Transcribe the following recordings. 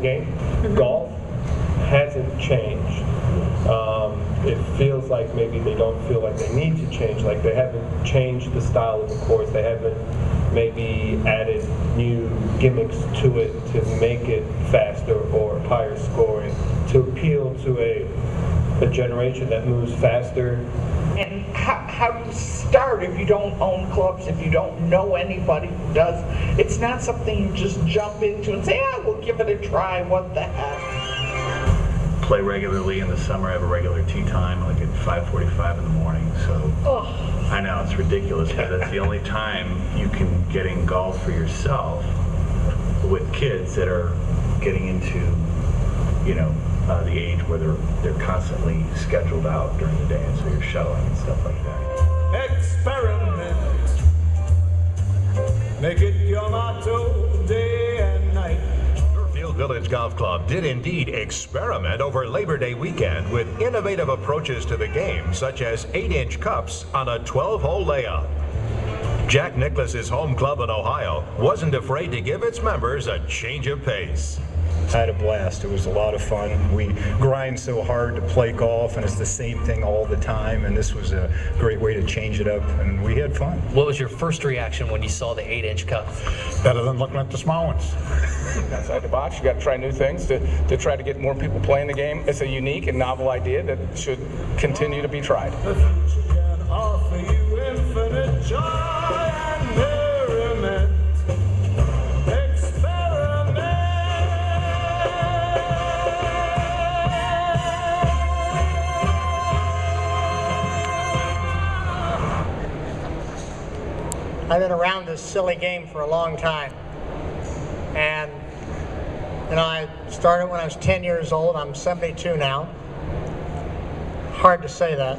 game. Golf hasn't changed. It feels like maybe they don't feel like they need to change, like they haven't changed the style of the course, they haven't maybe added new gimmicks to it to make it faster or higher scoring, to appeal to a generation that moves faster. And how do you start if you don't own clubs, if you don't know anybody who does? It's not something you just jump into and say, we'll give it a try, what the heck. Play regularly in the summer. I have a regular tee time, like at 5:45 in the morning. So I know it's ridiculous, but that's the only time you can get in golf for yourself with kids that are getting into, the age where they're constantly scheduled out during the day, and so you're shuttling and stuff like that. Experiment. Make it your motto day and night. Village Golf Club did indeed experiment over Labor Day weekend with innovative approaches to the game, such as 8-inch cups on a 12-hole layup. Jack Nicklaus's home club in Ohio wasn't afraid to give its members a change of pace. I had a blast. It was a lot of fun. We grind so hard to play golf, and it's the same thing all the time, and this was a great way to change it up, and we had fun. What was your first reaction when you saw the 8-inch cup? Better than looking at the small ones. Outside the box, you got to try new things to try to get more people playing the game. It's a unique and novel idea that should continue to be tried. The future can offer you infinite joy and merriment. I've been around this silly game for a long time. And, I started when I was 10 years old. I'm 72 now. Hard to say that.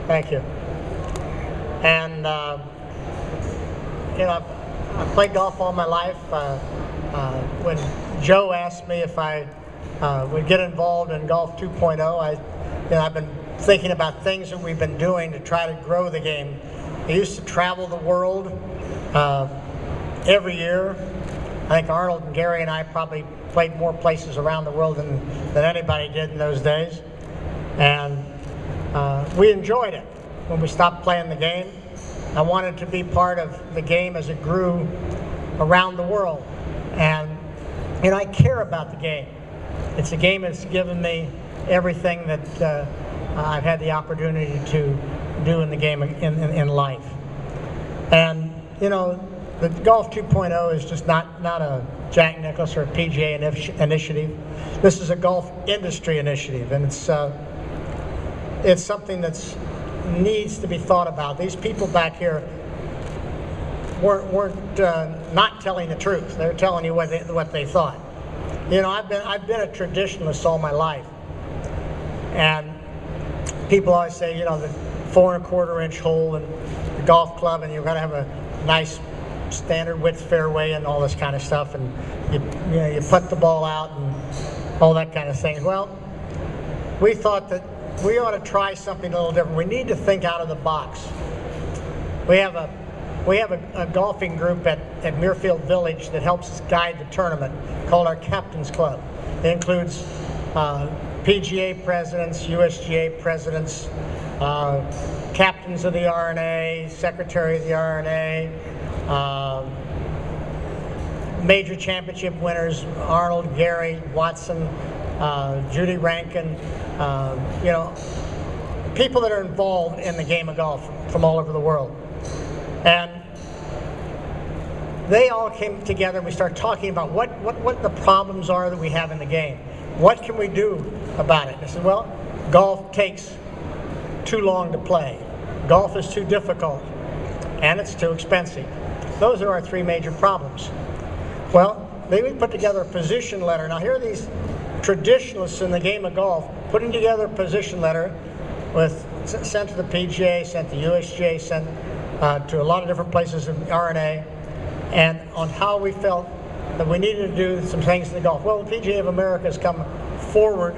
Thank you. And, I played golf all my life. When Joe asked me if I would get involved in Golf 2.0, I've been thinking about things that we've been doing to try to grow the game. I used to travel the world every year. I think Arnold and Gary and I probably played more places around the world than anybody did in those days. And we enjoyed it when we stopped playing the game. I wanted to be part of the game as it grew around the world. And I care about the game. It's a game that's given me everything that I've had the opportunity to do in the game in life. And the Golf 2.0 is just not a Jack Nicklaus or a PGA initiative. This is a golf industry initiative, and it's something that needs to be thought about. These people back here weren't not telling the truth. They're telling you what they thought. I've been a traditionalist all my life, and people always say, the 4 1/4-inch hole and the golf club, and you're going to have a nice standard width fairway and all this kind of stuff, and you put the ball out and all that kind of thing. Well, we thought that we ought to try something a little different. We need to think out of the box. We have a golfing group at Muirfield Village that helps us guide the tournament, called our Captains Club. It includes PGA presidents, USGA presidents, captains of the R&A, secretary of the R&A, major championship winners, Arnold, Gary, Watson, Judy Rankin, people that are involved in the game of golf from all over the world. And they all came together and we started talking about what the problems are that we have in the game. What can we do about it? And I said, well, golf takes too long to play. Golf is too difficult, and it's too expensive. Those are our 3 major problems. Well, they would put together a position letter. Now here are these traditionalists in the game of golf putting together a position letter sent to the PGA, sent to USGA, sent to a lot of different places in R&A, and on how we felt that we needed to do some things in the golf. Well, the PGA of America has come forward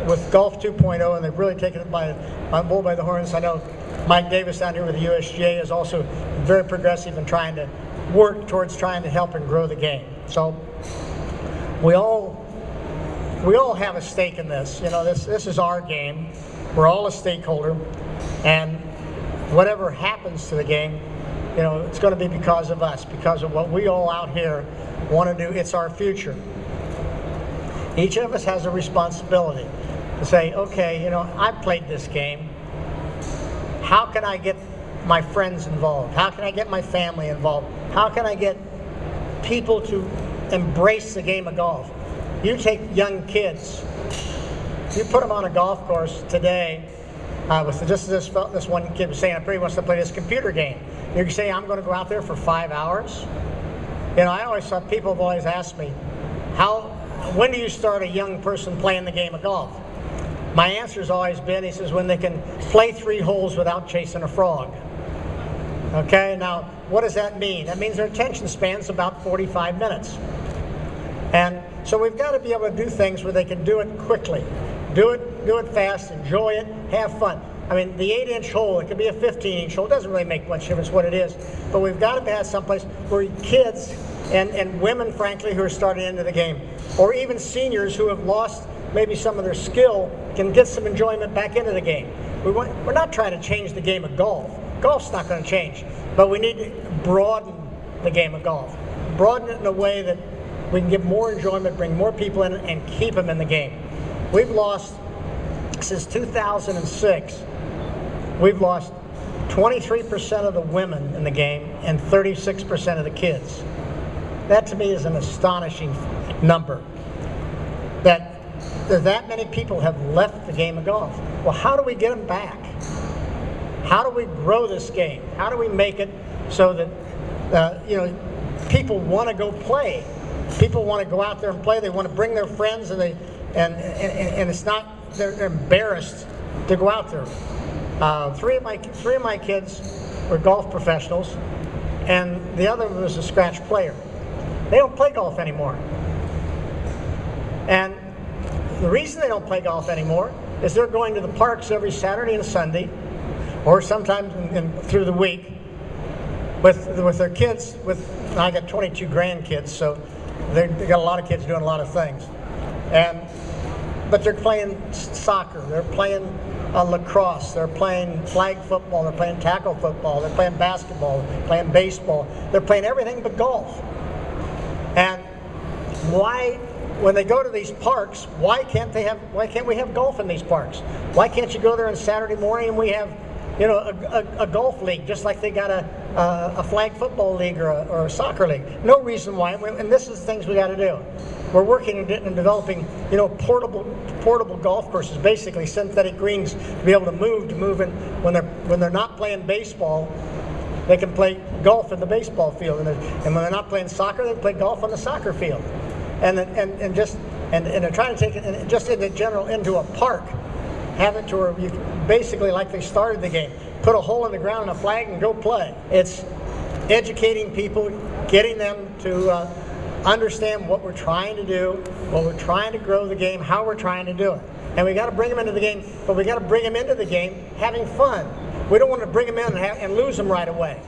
with Golf 2.0, and they've really taken it by the horns. I know Mike Davis down here with the USGA is also very progressive in trying to work towards trying to help and grow the game. So we all have a stake in this. You know, this is our game. We're all a stakeholder, and whatever happens to the game, you know, it's going to be because of us, because of what we all out here want to do. It's our future. Each of us has a responsibility to say, okay, you know, I've played this game. How can I get my friends involved? How can I get my family involved? How can I get people to embrace the game of golf? You take young kids, you put them on a golf course today, with just this one kid was saying, I pretty wants to play this computer game. You can say, I'm going to go out there for 5 hours. You know, I always thought, people have always asked me, when do you start a young person playing the game of golf? My answer has always been, he says, when they can play 3 holes without chasing a frog. Okay, now what does that mean? That means their attention span's about 45 minutes. And so we've got to be able to do things where they can do it quickly. Do it fast, enjoy it, have fun. I mean, the 8-inch hole, it could be a 15-inch hole, it doesn't really make much difference what it is. But we've got to have someplace where kids and women, frankly, who are starting into the game, or even seniors who have lost maybe some of their skill, can get some enjoyment back into the game. We're not trying to change the game of golf. Golf's not going to change, but we need to broaden the game of golf. Broaden it in a way that we can get more enjoyment, bring more people in, and keep them in the game. We've lost, since 2006, we've lost 23% of the women in the game and 36% of the kids. That to me is an astonishing number. That many people have left the game of golf. Well, how do we get them back? How do we grow this game? How do we make it so that you know, people want to go play? People want to go out there and play. They want to bring their friends, and it's not, they're embarrassed to go out there. Three of my kids were golf professionals, and the other was a scratch player. They don't play golf anymore. And the reason they don't play golf anymore is they're going to the parks every Saturday and Sunday, or sometimes through the week, with their kids. I got 22 grandkids, so they got a lot of kids doing a lot of things. But they're playing soccer, they're playing lacrosse, they're playing flag football, they're playing tackle football, they're playing basketball, they're playing baseball, they're playing everything but golf. And why, when they go to these parks, why can't we have golf in these parks? Why can't you go there on Saturday morning and we have, you know, a golf league, just like they got a flag football league or a soccer league? No reason why. And this is the things we got to do. We're working and developing, you know, portable golf courses, basically synthetic greens, to be able to move in when they're not playing baseball. They can play golf in the baseball field, and when they're not playing soccer, they play golf on the soccer field. And they're trying to take it just in the general into a park. Have it to where you basically, like they started the game, put a hole in the ground and a flag and go play. It's educating people, getting them to understand what we're trying to do, what we're trying to grow the game, how we're trying to do it. And we got to bring them into the game, but we got to bring them into the game having fun. We don't want to bring them in and lose them right away.